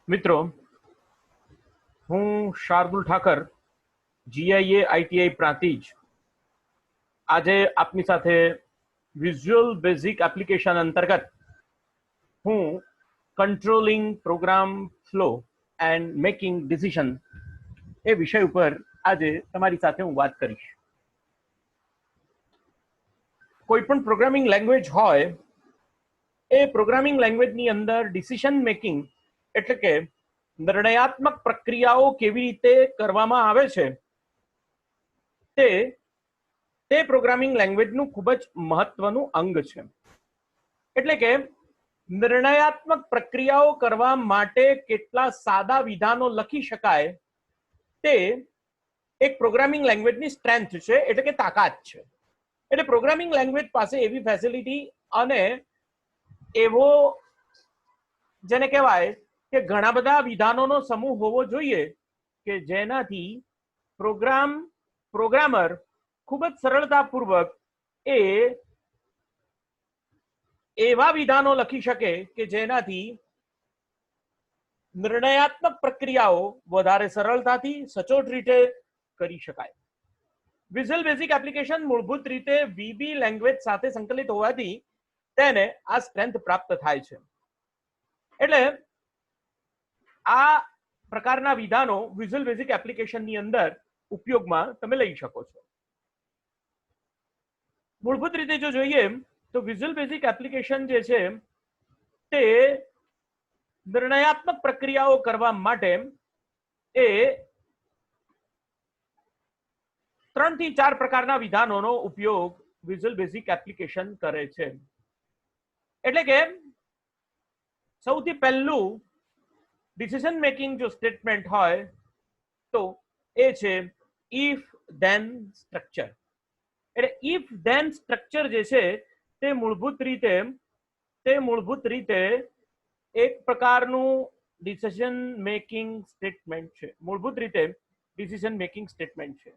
મિત્રો, હું શાર્દુલ ઠાકર, જીઆઈએ આઈટીઆઈ પ્રાંતિજ, આજે આપની સાથે વિઝ્યુઅલ બેઝિક એપ્લિકેશન અંતર્ગત હું controlling program flow and making decision એ વિષય ઉપર આજે તમારી સાથે હું વાત કરીશ. કોઈ પણ પ્રોગ્રામિંગ લેંગ્વેજ હોય એ પ્રોગ્રામિંગ લેંગ્વેજની અંદર ડિસિઝન મેકિંગ એટલે કે નિર્ણયાત્મક પ્રક્રિયાઓ કેવી રીતે કરવામાં આવે છે તે પ્રોગ્રામિંગ લેંગ્વેજનું ખૂબ જ મહત્વનું અંગ છે. એટલે કે નિર્ણયાત્મક પ્રક્રિયાઓ કરવા માટે કેટલા સાદા વિધાનો લખી શકાય તે એક પ્રોગ્રામિંગ લેંગ્વેજની સ્ટ્રેન્થ છે, એટલે કે તાકાત છે. એટલે પ્રોગ્રામિંગ લેંગ્વેજ પાસે એવી ફેસિલિટી અને એવો જેને કહેવાય કે ઘણા બધા વિધાનોનો સમૂહ હોવો જોઈએ કે જેનાથી પ્રોગ્રામર ખૂબ જ સરળતાપૂર્વક એવા વિધાનો લખી શકે કે જેનાથી નિર્ણયાત્મક પ્રક્રિયાઓ વધારે સરળતાથી સચોટ રીતે કરી શકાય. વિઝ્યુઅલ બેઝિક એપ્લિકેશન મૂળભૂત રીતે વીબી લેંગ્વેજ સાથે સંકલિત હોવાથી તેને આ સ્ટ્રેન્થ પ્રાપ્ત થાય છે. એટલે આ પ્રકારના વિધાનો વિઝ્યુઅલ બેઝિક એપ્લિકેશનની અંદર ઉપયોગમાં તમે લઈ શકો છો. મૂળભૂત રીતે જો જોઈએ તો વિઝ્યુઅલ બેઝિક એપ્લિકેશન જે છે તે નિર્ણયાત્મક પ્રક્રિયાઓ કરવા માટે એ 3 થી 4 પ્રકારના વિધાનોનો ઉપયોગ વિઝ્યુઅલ બેઝિક એપ્લિકેશન કરે છે. એટલે કે સૌથી પહેલું ડિસિઝન મેકિંગ જો સ્ટેટમેન્ટ હોય તો એ છે ઇફ ધેન સ્ટ્રક્ચર. એટલે ઇફ ધેન સ્ટ્રક્ચર જે છે તે મૂળભૂત રીતે એક પ્રકારનું ડિસિઝન મેકિંગ સ્ટેટમેન્ટ છે. મૂળભૂત રીતે ડિસિઝન મેકિંગ સ્ટેટમેન્ટ છે.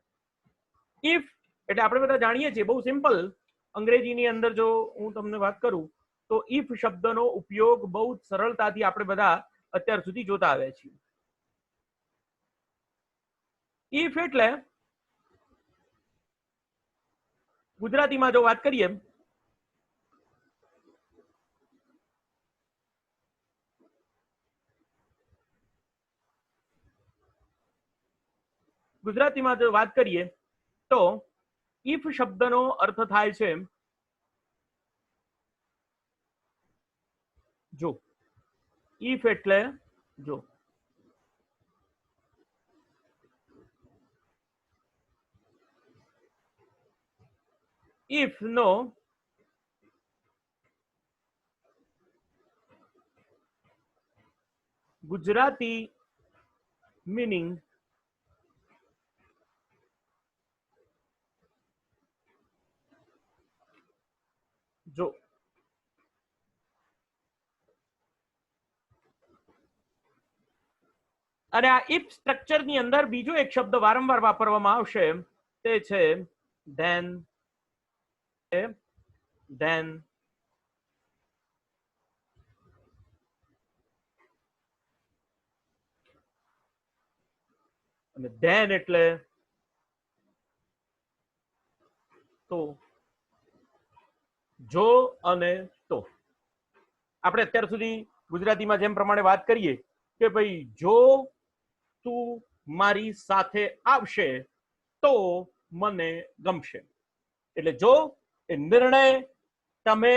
ઇફ એટલે આપણે બધા જાણીએ છીએ, બહુ સિમ્પલ અંગ્રેજીની અંદર જો હું તમને વાત કરું તો ઇફ શબ્દનો ઉપયોગ બહુ સરળતાથી આપણે બધા અત્યાર સુધી જોતા આવ્યા છીએ. ઇફ એટલે ગુજરાતીમાં જો વાત કરીએ તો ઇફ શબ્દનો અર્થ થાય છે જો. ઇફ એટલે જો. ઇફ નો ગુજરાતી મીનિંગ જો. અને આ ઇફ સ્ટ્રક્ચરની અંદર બીજો એક શબ્દ વારંવાર વાપરવામાં આવશે તે છે ધેન. અને ધેન એટલે તો. જો અને તો. આપણે અત્યાર સુધી ગુજરાતીમાં જેમ પ્રમાણે વાત કરીએ કે ભાઈ જો તું મારી સાથે આવશે તો મને ગમશે. એટલે જો એ તમે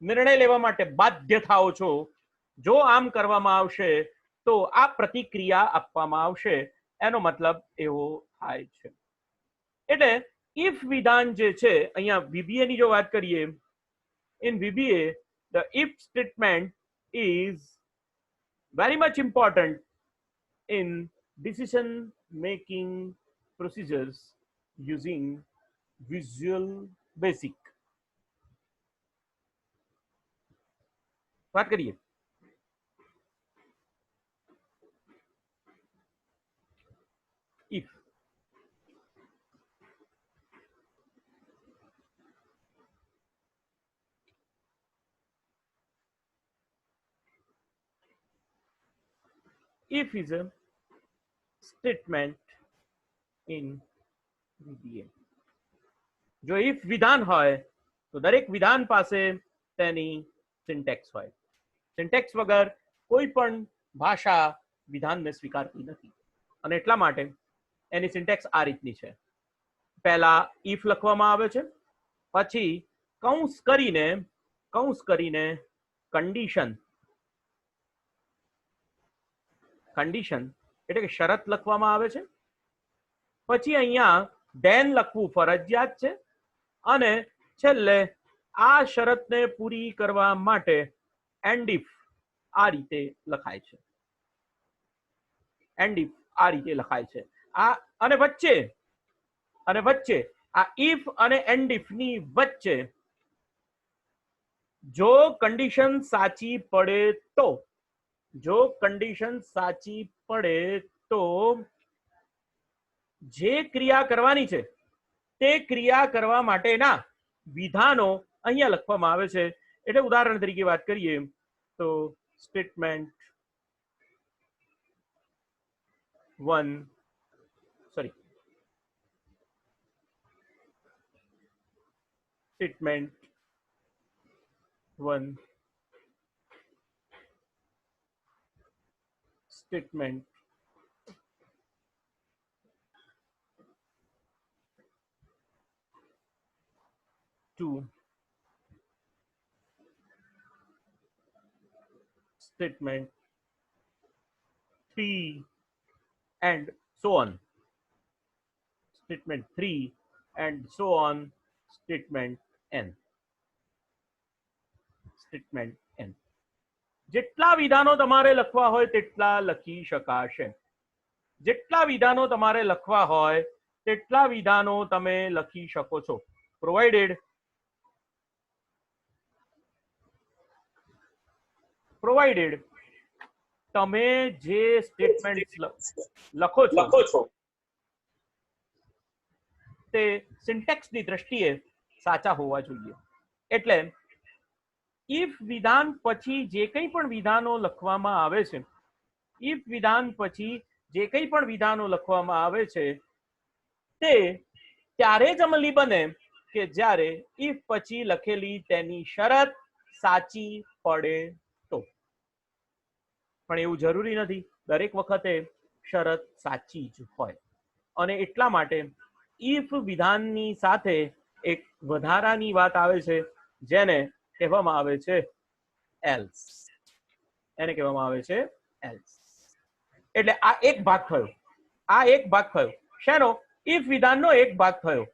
નિર્ણય લેવા માટે બાધ્ય થાઓ છો. જો આમ કરવામાં આવશે તો આ પ્રતિક્રિયા આપવામાં આવશે, એનો મતલબ એવો થાય છે. એટલે ઇફ વિધાન જે છે, અહીંયા વીબીએ ની જો વાત કરીએ, in VBA the if statement is very much important in decision making procedures using Visual Basic. વાત કરીએ if. if is a statement in VBA. જો if વિધાન હોય તો દરેક વિધાન પાસે તેની સિન્ટેક્સ હોય. સિન્ટેક્સ વગર કોઈ પણ ભાષા વિધાનને સ્વીકારતી નથી અને એટલા માટે એની સિન્ટેક્સ આ રીતની છે. પહેલા if લખવામાં આવે છે, પછી કૌંસ કરીને કંડીશન એટલે કે શરત લખવામાં આવે છે. પછી અહીંયા then લખવું ફરજિયાત છે અને છેલ્લે આ શરતને પૂરી કરવા માટે and if આ રીતે લખાય છે. and if આ રીતે લખાય છે. આ અને વચ્ચે આ if અને and if ની વચ્ચે જો કંડીશન સાચી પડે તો જે ક્રિયા કરવાની છે તે ક્રિયા કરવા માટેના વિધાનો અહીંયા લખવામાં આવે છે. એટલે ઉદાહરણ તરીકે વાત કરીએ તો statement 1 statement 2 statement 3 and so on. Statement 3 and so on. Statement n. જેટલા વિધાનો તમારે લખવા હોય તેટલા લખી શકાશે. જેટલા વિધાનો તમારે લખવા હોય તેટલા વિધાનો તમે લખી શકો છો, પ્રોવાઇડેડ તમે જે સ્ટેટમેન્ટ લખો છો તે સિન્ટેક્સની દ્રષ્ટિએ સાચા હોવા જોઈએ. એટલે if વિધાન પછી જે કંઈ પણ વિધાનો લખવામાં આવે છે, તે ત્યારે જ અમલી બને કે જ્યારે if પછી લખેલી તેની શરત સાચી પડે તો. પણ એવું જરૂરી નથી દરેક વખતે શરત સાચી જ હોય અને એટલા માટે if વિધાનની સાથે એક વધારાની વાત આવે છે જેને કહેવામાં આવે છે else. એટલે આ એક ભાગ થયો. શેનો? if વિધાનનો એક ભાગ થયો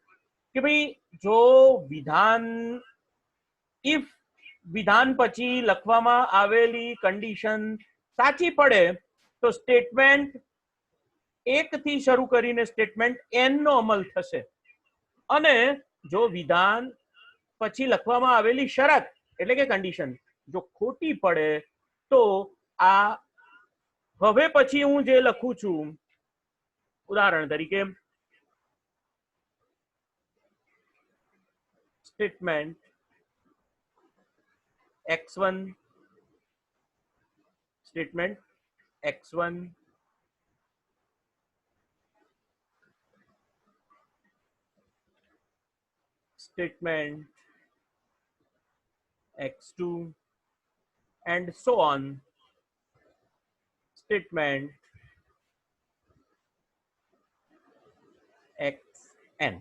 કે ભાઈ જો if વિધાન પછી લખવામાં આવેલી કંડીશન સાચી પડે તો સ્ટેટમેન્ટ 1 થી શરૂ કરીને સ્ટેટમેન્ટ n નો અમલ થશે અને જો વિધાન પછી લખવામાં આવેલી શરત એટલે કે કંડીશન જો ખોટી પડે તો આ હવે પછી હું જે લખું છું, ઉદાહરણ તરીકે statement x1 statement x2 and so on. Statement xn.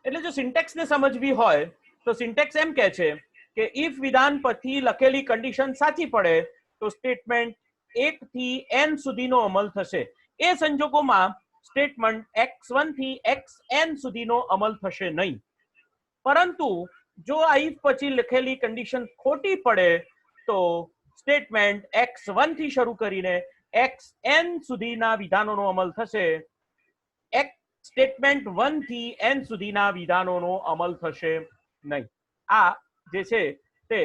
એટલે જો સિન્ટેક્સ ને સમજવી હોય તો સિન્ટેક્સ એમ કહે છે કે if વિધાન પછી લખેલી કંડીશન સાચી પડે તો સ્ટેટમેન્ટ 1 થી n સુધીનો અમલ થશે. એ સંજોગોમાં સ્ટેટમેન્ટ x1 થી xn સુધીનો અમલ થશે નહીં. પરંતુ જો આ if પછી લખેલી કંડીશન ખોટી પડે તો સ્ટેટમેન્ટ x1 થી શરૂ કરીને xn સુધીના વિધાનોનો અમલ થશે. સ્ટેટમેન્ટ 1 થી n સુધીના વિધાનોનો અમલ થશે નહીં. આ જે છે તે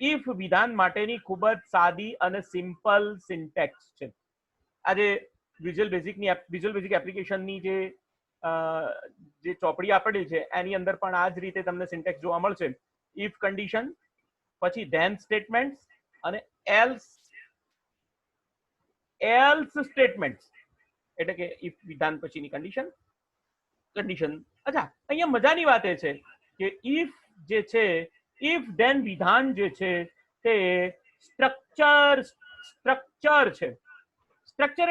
if વિધાન માટેની ખૂબ જ સાદી અને સિમ્પલ સિન્ટેક્સ છે. આ જે વિઝ્યુઅલ બેઝિક એપ્લિકેશનની જે ચોપડી આપેલી છે એની અંદર પણ આ જ રીતે તમને સિન્ટેક્સ જોવા મળશે. if કંડીશન, પછી then સ્ટેટમેન્ટ્સ અને else એલ્સ સ્ટેટમેન્ટ, એટલે કે ઇફ વિધાન પછીની કન્ડિશન. અચ્છા, અહીંયા મજાની વાત એ છે કે ઇફ જે છે, ઇફ ધેન વિધાન જે છે તે સ્ટ્રક્ચર છે. સ્ટ્રક્ચર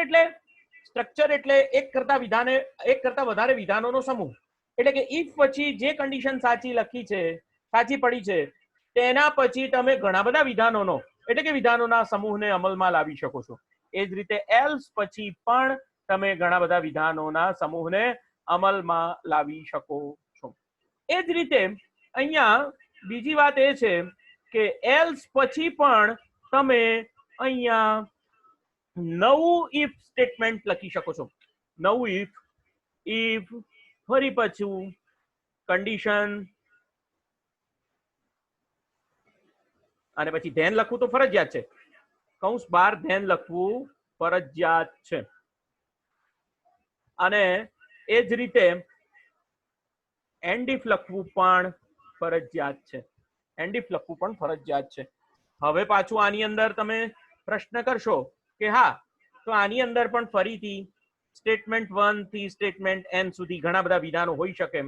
એટલે એક કરતા વધારે વિધાનોનો સમૂહ. એટલે કે ઇફ પછી જે કન્ડિશન સાચી પડી છે તેના પછી તમે ઘણા બધા વિધાનોનો એટલે કે વિધાનોના સમૂહને અમલમાં લાવી શકો છો. એ જ રીતે એલ્સ પછી પણ તમે ઘણા બધા વિધાનોના સમૂહને અમલમાં લાવી શકો છો. એ જ રીતે અહીંયા બીજી વાત એ છે કે એલ્સ પછી પણ તમે અહીંયા નવું ઇફ સ્ટેટમેન્ટ લખી શકો છો. નવું ઇફ ફરી પાછું કન્ડિશન અને પછી ધેન લખવું તો ફરજિયાત છે, કૌંસ બાર ધેન લખવું ફરજિયાત છે. અને એ જ રીતે એન્ડ ઇફ લખવું પણ ફરજિયાત છે. હવે પાછું આની અંદર તમે પ્રશ્ન કરશો કે હા, તો આની અંદર પણ ફરીથી સ્ટેટમેન્ટ 1 થી સ્ટેટમેન્ટ n સુધી ઘણા બધા વિધાનો હોઈ શકે.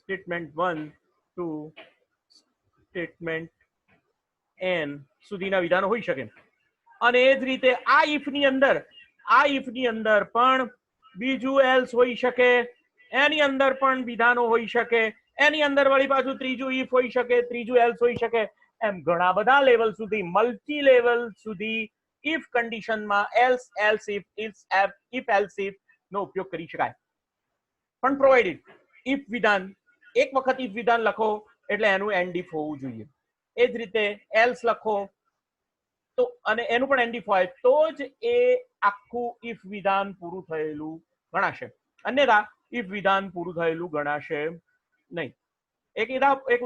સ્ટેટમેન્ટ 1 ટુ સ્ટેટમેન્ટ n સુધીના વિધાનો હોઈ શકે. અને એ જ રીતે આ ઇફ ની અંદર પણ બીજું એલ્સ હોઈ શકે, એની અંદર પણ વિધાનો હોઈ શકે, એની અંદર વળી પાછું ત્રીજું ઇફ હોઈ શકે, ત્રીજું એલ્સ હોઈ શકે. એમ ઘણા બધા લેવલ સુધી, મલ્ટી લેવલ સુધી ઇફ કન્ડિશનમાં એલ્સ ઇફ એલ્સ ઇફ નો ઉપયોગ કરી શકાય. પણ પ્રોવાઇડેડ ઇફ વિધાન, એક વખત ઇફ વિધાન લખો એટલે એનું એન્ડ ઇફ હોવું જોઈએ. એ જ રીતે એલ્સ લખો તો અને એનું પણ એન્ડ ઇફ હોય તો જ એ આખું ઇફ વિધાન પૂરું થયેલું ગણાશે. અન્યથા ઇફ વિધાન પૂરું થયેલું ગણાશે નહીં. એક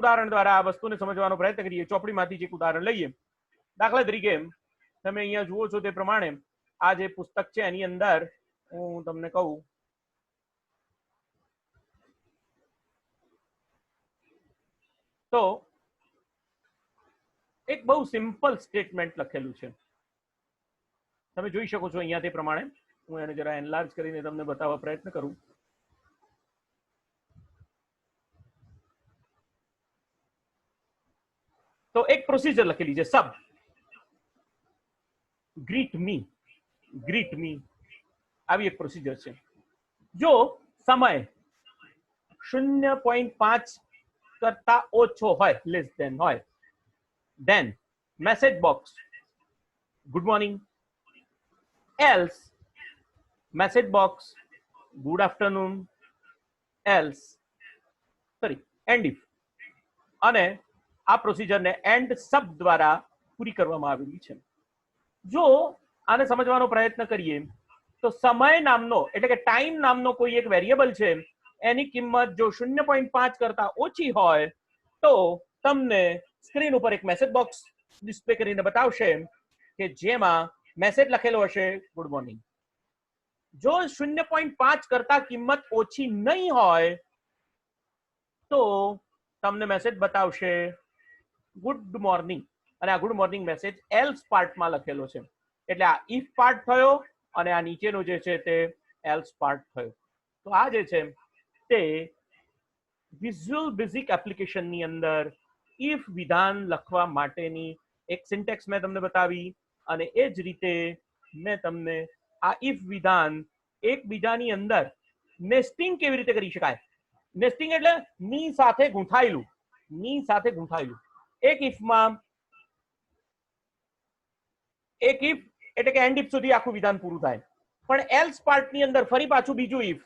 ઉદાહરણ દ્વારા આ વસ્તુને સમજવાનો પ્રયત્ન કરીએ. ચોપડીમાંથી જ એક ઉદાહરણ લઈએ. દાખલા તરીકે તમે અહીંયા જુઓ છો તે પ્રમાણે આ જે પુસ્તક છે એની અંદર હું તમને કહું તો એક બહુ સિમ્પલ સ્ટેટમેન્ટ લખેલું છે. તમે જોઈ શકો છો અહીંયા તે પ્રમાણે. હું એને જરા એનલાર્જ કરીને તમને બતાવવા પ્રયત્ન કરું. તો એક પ્રોસિજર લખેલી છે, સબ ગ્રીટ મી આવી એક પ્રોસિજર છે. જો સમય 0.5 કરતા ઓછો હોય, લેસ ધેન હોય, then message box good morning, else message box good afternoon, else sorry end if. અને આ પ્રોસિજરને એન્ડ શબ્દ દ્વારા પૂરી કરવામાં આવેલી છે. જો આને સમજવાનો પ્રયત્ન કરીએ તો સમય નામનો એટલે કે ટાઈમ નામનો કોઈ એક વેરિયેબલ છે, એની કિંમત જો 0.5 કરતા ઓછી હોય તો તમને સ્ક્રીન ઉપર એક મેસેજ બોક્સ ડિસ્પ્લે કરીને બતાવશે કે જેમાં મેસેજ લખેલો હશે ગુડ મોર્નિંગ. જો 0.5 કરતા કિંમત ઓછી નહીં હોય તો તમને મેસેજ બતાવશે ગુડ મોર્નિંગ. અને આ ગુડ મોર્નિંગ મેસેજ એલ્સ પાર્ટમાં લખેલો છે. એટલે આ ઇફ પાર્ટ થયો અને આ નીચેનો જે છે તે એલ્સ પાર્ટ થયો. તો આ જે છે તે વિઝ્યુઅલ બેઝિક એપ્લિકેશનની અંદર ઇફ વિધાન લખવા માટેની એક સિન્ટેક્સ મેં તમને બતાવી. અને એ જ રીતે મેં તમને આ ઇફ વિધાન એકબીજાની અંદર નેસ્ટિંગ કેવી રીતે કરી શકાય. નેસ્ટિંગ એટલે ની સાથે ગૂંથાયેલું. એક ઇફમાં એક ઇફ એટલે કે એન્ડ ઇફ સુધી આખું વિધાન પૂરું થાય, પણ એલ્સ પાર્ટની અંદર ફરી પાછું બીજું ઇફ,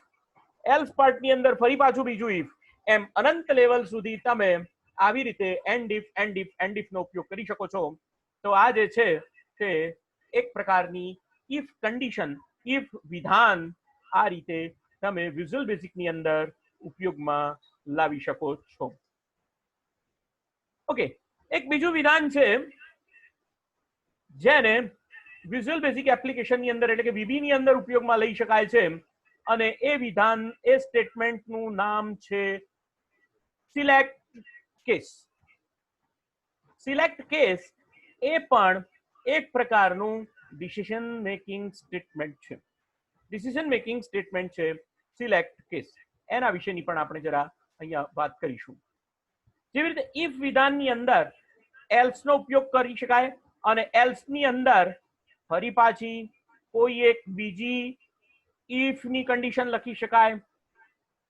એલ્સ પાર્ટની અંદર ફરી પાછું બીજું ઇફ, એમ અનંત લેવલ સુધી તમે આવી રીતે એન્ડ ઇફ નો ઉપયોગ કરી શકો છો. તો આ જે છે તે એક પ્રકારની ઇફ કન્ડિશન, ઇફ વિધાન આ રીતે તમે વિઝ્યુઅલ બેઝિકની અંદર ઉપયોગમાં લાવી શકો છો. ઓકે, એક બીજું વિધાન છે જેને વિઝ્યુઅલ બેઝિક એપ્લિકેશનની અંદર એટલે કે વીબી ની અંદર ઉપયોગમાં લઈ શકાય છે. અને એ વિધાન, એ સ્ટેટમેન્ટનું નામ છે સિલેક્ટ કેસ. સિલેક્ટ કેસ એ પણ એક પ્રકારનું ડિસિઝન મેકિંગ સ્ટેટમેન્ટ છે. ડિસિઝન મેકિંગ સ્ટેટમેન્ટ છે સિલેક્ટ કેસ. એના વિશેની પણ આપણે જરા અહીંયા વાત કરીશું. જેવી રીતે ઇફ વિધાનની અંદર એલ્સ નો ઉપયોગ કરી શકાય અને એલ્સ ની અંદર ફરી પાછી કોઈ એક બીજી ઇફ ની કન્ડિશન લખી શકાય.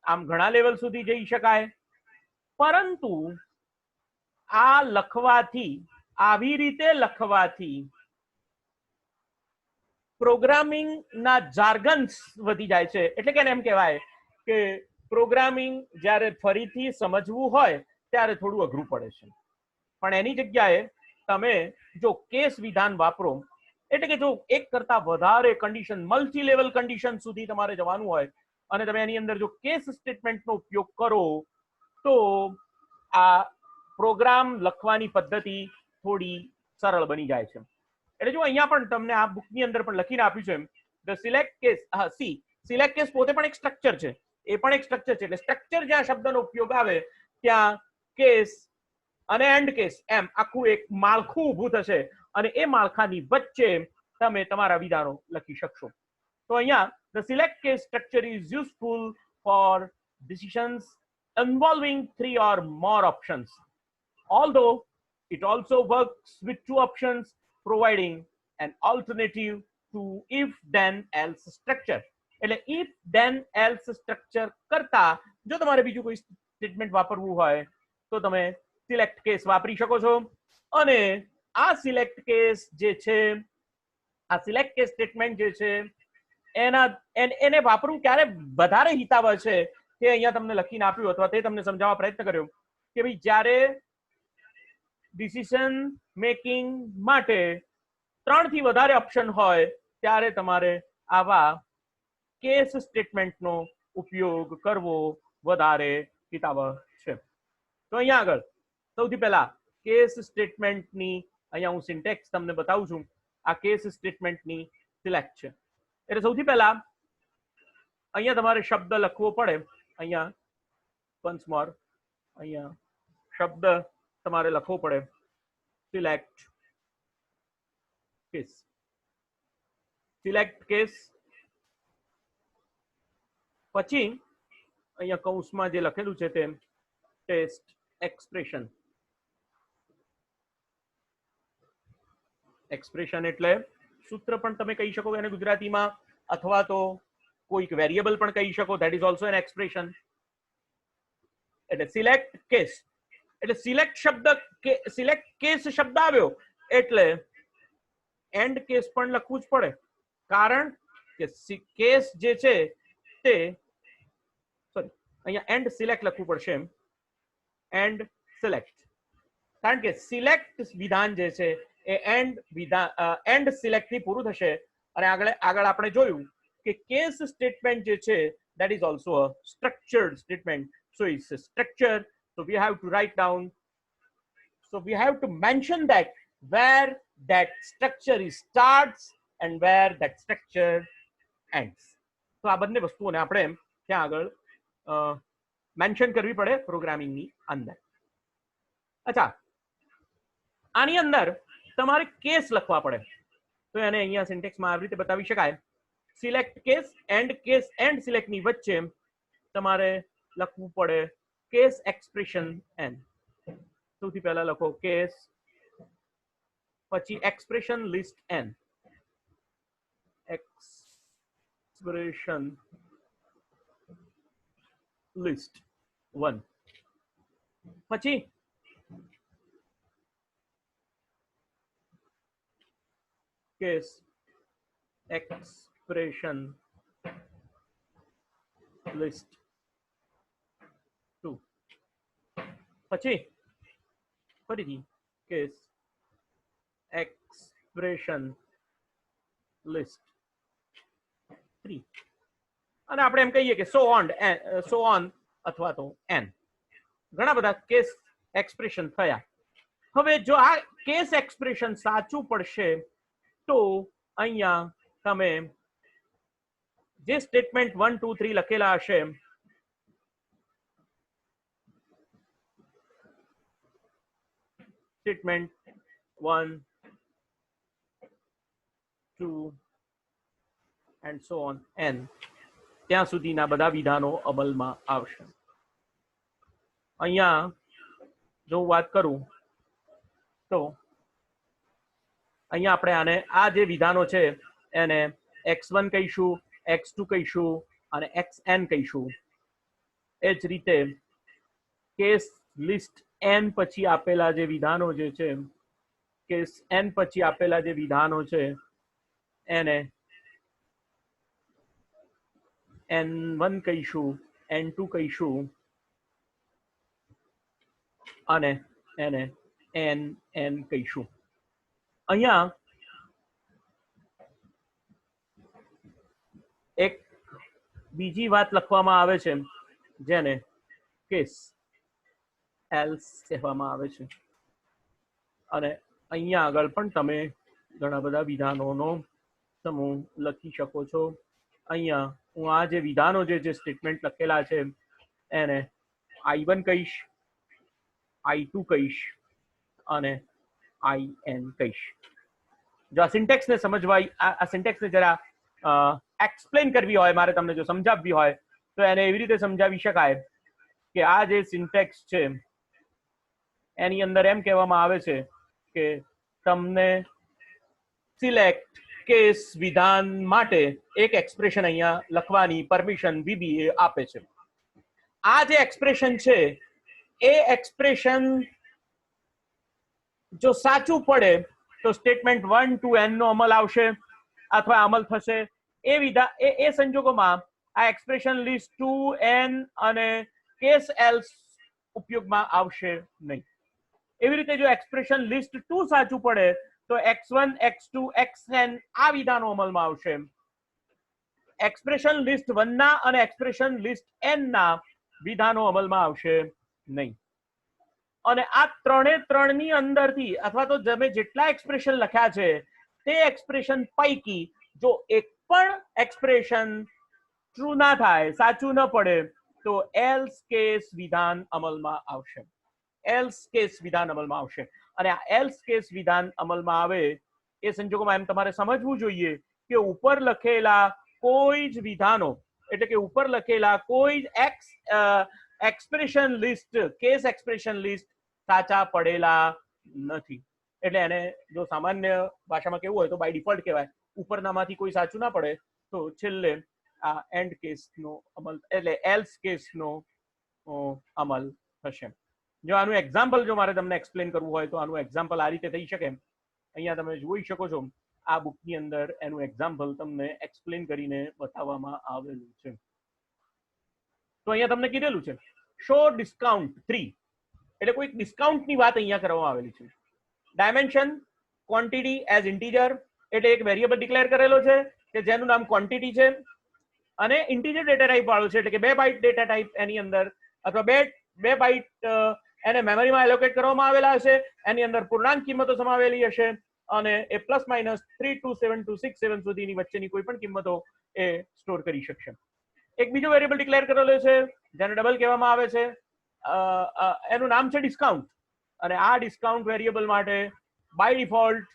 આમ ઘણા લેવલ સુધી જઈ શકાય. પરંતુ આ લખવાથી, આવી રીતે લખવાથી પ્રોગ્રામિંગના જાર્ગન્સ વધી જાય છે. એટલે કે એમ કહેવાય કે પ્રોગ્રામિંગ જ્યારે ફરીથી સમજવું હોય ત્યારે થોડું અઘરું પડે છે. પણ એની જગ્યાએ તમે જો કેસ વિધાન વાપરો, એટલે કે જો એક કરતા વધારે કન્ડિશન, મલ્ટી લેવલ કન્ડિશન સુધી તમારે જવાનું હોય અને તમે એની અંદર જો કેસ સ્ટેટમેન્ટનો ઉપયોગ કરો તો આ પ્રોગ્રામ લખવાની પદ્ધતિ થોડી સરળ બની જાય છે. એટલે જો અહીંયા પણ તમને આ બુકની અંદર પણ લખીને આપ્યું છે ધ સિલેક્ટ કેસ. હા, સી સિલેક્ટ કેસ પોતે પણ એક સ્ટ્રક્ચર છે. એ પણ એક સ્ટ્રક્ચર છે. એટલે સ્ટ્રક્ચર જ્યાં શબ્દનો ઉપયોગ આવે ત્યાં કેસ અને એન્ડ કેસ એમ આખું એક માળખું ઊભું થશે અને એ માળખાની વચ્ચે તમે તમારા વિધાનો લખી શકશો. તો અહીંયા the select case structure is useful for decisions involving 3 or more options, although it also works with 2 options, providing an alternative to if then else structure. એટલે if then else structure કરતા જો તમારે બીજું કોઈ સ્ટેટમેન્ટ વાપરવું હોય તો તમે સિલેક્ટ કેસ વાપરી શકો છો. અને આ સિલેક્ટ કેસ જે છે, આ સિલેક્ટ કેસ સ્ટેટમેન્ટ જે છે એને વાપરવું ક્યારે વધારે હિતાવહ છે તે અહીંયા તમને લખીને આપ્યું અથવા તે તમને સમજાવવા પ્રયત્ન કર્યો કે ભાઈ જ્યારે ડિસિઝન મેકિંગ માટે 3 થી વધારે ઓપ્શન હોય ત્યારે તમારે આવા કેસ સ્ટેટમેન્ટનો ઉપયોગ કરવો વધારે હિતાવહ છે. તો અહીંયા આગળ સૌથી પહેલા કેસ સ્ટેટમેન્ટની અહીંયા હું સિન્ટેક્સ તમને બતાવું છું. આ કેસ સ્ટેટમેન્ટની સિલેક્ટ છે. એટલે સૌથી પહેલા અહીંયા તમારે શબ્દ લખવો પડે. અહીંયા વન્સ મોર અહીંયા શબ્દ તમારે લખવો પડે સિલેક્ટ કેસ. સિલેક્ટ કેસ પછી અહીંયા કૌંસમાં જે લખેલું છે તે ટેસ્ટ એક્સપ્રેશન. એક્સપ્રેશન એટલે સૂત્ર પણ તમે કહી શકો એને ગુજરાતીમાં, અથવા તો કોઈક વેરિયેબલ પણ કહી શકો. That is also an expression. એટલે સિલેક્ટ કેસ એટલે સિલેક્ટ શબ્દ, સિલેક્ટ કેસ શબ્દ આવ્યો એટલે એન્ડ કેસ પણ લખવું જ પડે. કારણ કે કેસ જે છે તે અહીંયા એન્ડ સિલેક્ટ લખવું પડશે. એન્ડ સિલેક્ટ, કારણ કે સિલેક્ટ વિધાન જે છે એ એન્ડ સિલેક્ટ થી પૂરું થશે. અને આગળ આપણે જોયું કે કેસ સ્ટેટમેન્ટ જે છે that is also a structured statement, so it's a structure, so we have to write down, so we have to mention that where that structure is starts and where that structure ends. તો આ બંને વસ્તુઓને આપણે ત્યાં આગળ mention કરવી પડે પ્રોગ્રામિંગની અંદર. અચ્છા, આની અંદર તમારે કેસ લખવા પડે તો એને અહીંયા સિન્ટેક્સમાં આવી રીતે બતાવી શકાય. સિલેક્ટ કેસ એન્ડ સિલેક્ટ ની વચ્ચે તમારે લખવું પડે કેસ એક્સપ્રેશન એન. સૌથી પહેલા લખો કેસ, પછી expression list N. Expression list 1. પછી કેસ એક્સપ્રેશન લિસ્ટ 2. પછી ફરીથી કેસ એક્સપ્રેશન લિસ્ટ 3. અને આપણે એમ કહીએ કે સો ઓન અથવા તો એન. ઘણા બધા કેસ એક્સપ્રેશન થયા. હવે જો આ કેસ એક્સપ્રેશન સાચું પડશે તો અહીંયા તમે જે સ્ટેટમેન્ટ 1 2 3 લખેલા હશે statement 1 two and so on n ત્યાં સુધીના બધા વિધાનો અમલમાં આવશે. અહીંયા જો વાત કરું તો અહીંયા આપણે આને આ જે વિધાનો છે એને x1 કહીશું, x2 કહીશું અને xn કહીશું. એ જ રીતે કેસ લિસ્ટ n પછી આપેલા જે વિધાનો જે છે, કેસ n પછી આપેલા જે વિધાનો છે એને n1 કહીશું, n2 કહીશું અને એને nn કહીશું. અહીંયા એક બીજી વાત લખવામાં આવે છે જેને કેસ એલ્સ કહેવામાં આવે છે અને અહીંયા આગળ પણ તમે ઘણા બધા વિધાનોનો સમૂહ લખી શકો છો. અહીંયા હું આ જે વિધાનો જે સ્ટેટમેન્ટ લખેલા છે એને I1 કહીશ, I2 કહીશ અને IN કહીશ. જો આ સિન્ટેક્સને સમજવા, આ સિન્ટેક્સને જરા એક્સપ્લેન કરવી હોય, મારે તમને જો સમજાવવી હોય તો એને એવી રીતે સમજાવી શકાય કે આ જે સિન્ટેક્સ છે એની અંદર એમ કહેવામાં આવે છે કે તમને સિલેક્ટ કેસ વિધાન માટે એક એક્સપ્રેશન અહીંયા લખવાની પરમિશન VBA આપે છે. આ જે એક્સપ્રેશન છે એ એક્સપ્રેશન જો સાચું પડે તો સ્ટેટમેન્ટ 1 to n નો અમલ આવશે અથવા અમલ થશે. એ સંજોગોમાં આ એક્સપ્રેશન લિસ્ટ 2n અને કેસ એલ્સ ઉપયોગમાં આવશે નહીં. એવી રીતે જો એક્સપ્રેશન લિસ્ટ 2 સાચું પડે તો x1, x2, xn આ વિધાનો અમલમાં આવશે. એક્સપ્રેશન લિસ્ટ 1 ના અને એક્સપ્રેશન લિસ્ટ n ના વિધાનો અમલમાં આવશે નહીં. અને આ ત્રણની અંદરથી અથવા તો તમે જેટલા એક્સપ્રેશન લખ્યા છે તે એક્સપ્રેશન પૈકી જો એક પણ એક્સપ્રેશન ટ્રુ ના થાય, સાચું ન પડે તો એલ્સ કેસ વિધાન અમલમાં આવશે. એલ્સ કેસ વિધાન અમલમાં આવશે. અને આ એલ્સ કેસ વિધાન અમલમાં આવે એ સંજોગોમાં એમ તમારે સમજવું જોઈએ કે ઉપર લખેલા કોઈ જ વિધાનો, એટલે કે ઉપર લખેલા કોઈ જ expression list, case expression list સાચા પડેલા નથી. એટલે એને જો સામાન્ય ભાષામાં કેવું હોય તો બાય ડિફોલ્ટ કહેવાય, ઉપરનામાંથી કોઈ સાચું ના પડે તો છેલ્લે આ એન્ડ કેસનો અમલ એટલે એલ્સ કેસનો અમલ થશે. જો આનું એક્ઝામ્પલ જો મારે તમને એક્સપ્લેન કરવું હોય તો આનું એક્ઝામ્પલ આ રીતે થઈ શકે. અહીંયા તમે જોઈ શકો છો આ બુકની અંદર એનું એક્ઝામ્પલ તમને એક્સપ્લેન કરીને બતાવવામાં આવેલું છે. તો અહીંયા તમને કીધેલું છે શો ડિસ્કાઉન્ટ 3, એટલે કોઈ ડિસ્કાઉન્ટની વાત અહીંયા કરવામાં આવેલી છે. ડાયમેન્શન ક્વોન્ટિટી એઝ ઇન્ટીજર, એટલે એક વેરિયેબલ ડિક્લેર કરેલો છે કે જેનું નામ ક્વોન્ટિટી છે અને ઇન્ટીજર ડેટા ટાઈપ વાળો છે, એટલે કે 2 બાઇટ ડેટા ટાઈપ એની અંદર અથવા બે બાઇટ એને મેમરીમાં એલોકેટ કરવામાં આવેલા હશે. એની અંદર પૂર્ણાંક કિંમતો સમાવેલી હશે અને એ +-32726 સુધીની વચ્ચેની કોઈ પણ કિંમતો એ સ્ટોર કરી શકશે. એક બીજો વેરિયેબલ ડિક્લેર કરેલો છે જેને ડબલ કહેવામાં આવે છે, એનું નામ છે ડિસ્કાઉન્ટ. અને આ ડિસ્કાઉન્ટ વેરિયેબલ માટે બાય ડિફોલ્ટ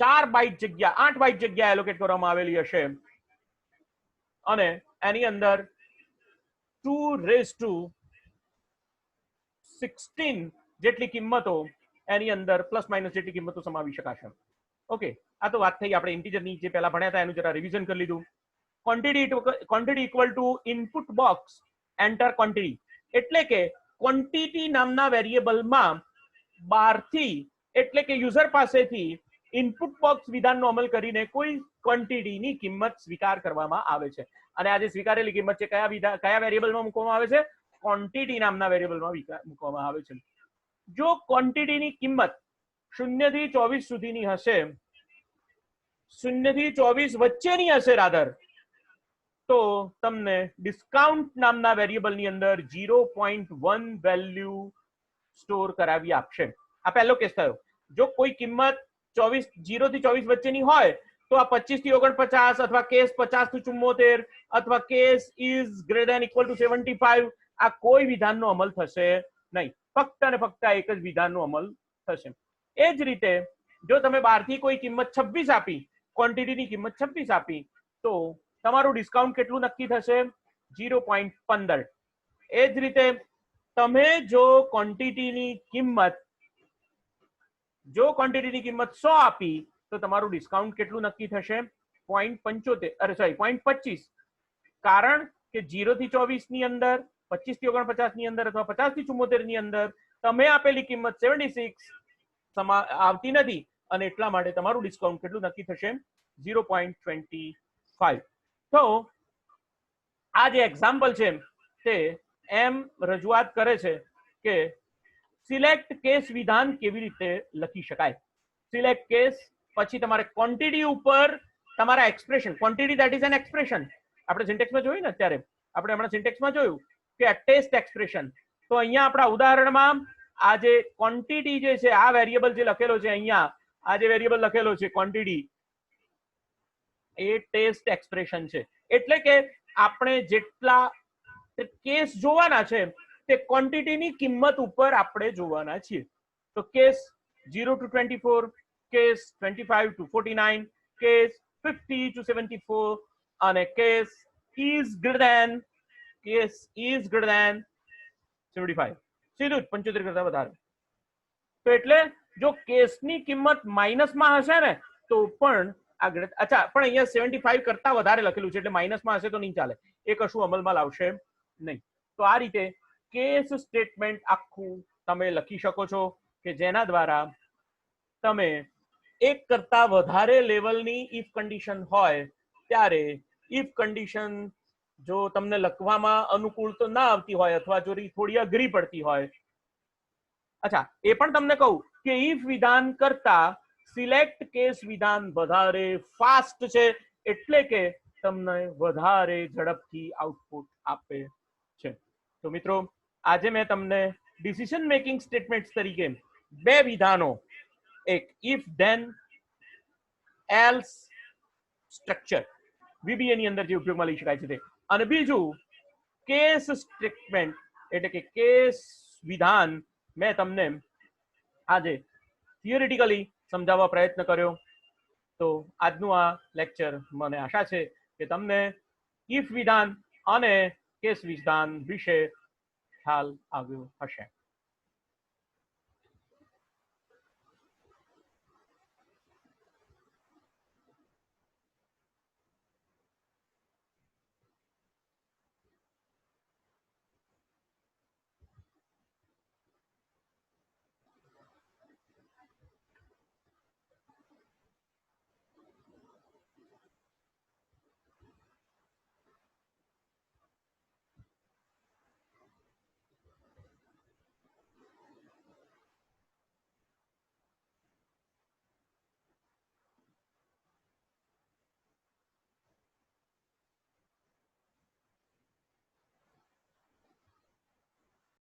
8 બાઇટ જગ્યા એલોકેટ કરવામાં આવેલી હશે અને એની અંદર 2⁻16 જેટલી કિંમતો એની અંદર ± જેટલી કિંમતો સમાવી શકાશે. ઓકે, આ તો વાત થઈ આપણે ઇન્ટીજરની જે પહેલા ભણ્યા હતા એનું જરા રિવિઝન કરી લીધું. Quantity equal to input box enter quantity, એટલે કે ક્વોન્ટિટી નામના વેરિયેબલમાં બહારથી એટલે કે યુઝર પાસેથી ઇનપુટ બોક્સ વિધાનનો અમલ કરીને કોઈ ક્વોન્ટિટીની કિંમત સ્વીકાર કરવામાં આવે છે. અને આ જે સ્વીકારેલી કિંમત છે કયા વેરિયેબલમાં મૂકવામાં આવે છે? ક્વોન્ટિટી નામના વેરિયેબલમાં મૂકવામાં આવે છે. જો ક્વોન્ટિટીની કિંમત 0 થી 24 સુધીની હશે, 0 થી 24 વચ્ચેની હશે રાધર, તો તમને ડિસ્કાઉન્ટ નામના વેરિયેબલની અંદર 0.1 વેલ્યુ સ્ટોર કરાવી આપશે. આ પહેલો કેસ થયો. જો કોઈ કિંમત 0 થી 24 વચ્ચેની હોય તો આ 25 થી 49 અથવા કેસ 50 થી 74 અથવા case is greater than equal to 75 આ કોઈ વિધાનનો અમલ થશે નહીં. ફક્ત અને ફક્ત એક જ વિધાનનો અમલ થશે. એ જ રીતે જો તમે બહારથી કોઈ કિંમત 26 આપી, ક્વોન્ટિટીની કિંમત 26 આપી, તો તમારું ડિસ્કાઉન્ટ કેટલું નક્કી થશે? 0.15. એ જ રીતે તમે જો ક્વોન્ટિટીની કિંમત 100 આપી તો તમારું ડિસ્કાઉન્ટ કેટલું નક્કી થશે? 0.25. કારણ કે 0 થી 24 ની અંદર, 25 થી 49 ની અંદર અથવા 50 થી 74 ની અંદર તમે આપેલી કિંમત 76 આવતી નથી, અને એટલા માટે તમારું ડિસ્કાઉન્ટ કેટલું નક્કી થશે? 0.25. તો આ જે એક્ઝામ્પલ છે તે એમ રજૂઆત કરે છે કે સિલેક્ટ કેસ વિધાન કેવી રીતે લખી શકાય. સિલેક્ટ કેસ પછી તમારે ક્વોન્ટિટી ઉપર તમારા expression, quantity that is an expression, આપણે સિન્ટેક્સમાં જોયું ને, અત્યારે આપણે હમણાં સિન્ટેક્સમાં જોયું કે ટેસ્ટ એક્સપ્રેશન. તો અહીંયા આપણા ઉદાહરણમાં આ જે ક્વોન્ટિટી જે છે, આ વેરિયેબલ જે લખેલો છે અહીંયા, આ જે વેરિયેબલ લખેલો છે ક્વોન્ટિટી, એ ટેસ્ટ એક્સપ્રેશન છે. એટલે કે આપણે જેટલા કેસ જોવાના છે તે ક્વોન્ટિટીની કિંમત ઉપર આપણે જોવાના છીએ. તો case 0 to 24, case 25 to 49, case 50 to 74, અને કેસ is greater than 75. સીધું જ 75 કરતા વધારે. તો એટલે જો કેસની કિંમત માઇનસમાં હશે ને તો પણ આગળ, અચ્છા, પણ અહીંયા 75 કરતા વધારે લખેલું છે એટલે માઇનસમાં હશે તો નહીં ચાલે, એ કશું અમલમાં લાવશે નહીં. તો આ રીતે કેસ સ્ટેટમેન્ટ આખું તમે લખી શકો છો કે જેના દ્વારા તમે એક કરતા વધારે લેવલની ઇફ કન્ડિશન હોય ત્યારે ઇફ કન્ડિશન જો તમને લખવામાં અનુકૂળ તો ના આવતી હોય અથવા જો થોડી અઘરી પડતી હોય, અચ્છા, એ પણ તમને કહું કે ઇફ વિધાન કરતા સિલેક્ટ કેસ વિધાન વધારે ફાસ્ટ છે, એટલે કે તમને વધારે ઝડપથી આઉટપુટ આપે છે. તો મિત્રો, આજે મેં તમને ડિસિઝન મેકિંગ સ્ટેટમેન્ટ્સ તરીકે બે વિધાનો, એક if then else structure VBA ની અંદર જે ઉપયોગમાં લઈ શકાય છે તે, અને બીજું કેસ સ્ટેટમેન્ટ એટલે કે કેસ વિધાન મેં તમને આજે થિયરિટિકલી સમજાવવા પ્રયત્ન કર્યો. તો આજનું આ લેક્ચર, મને આશા છે કે તમને ઇફ વિધાન અને કેસ વિધાન વિશે ખ્યાલ આવ્યો હશે.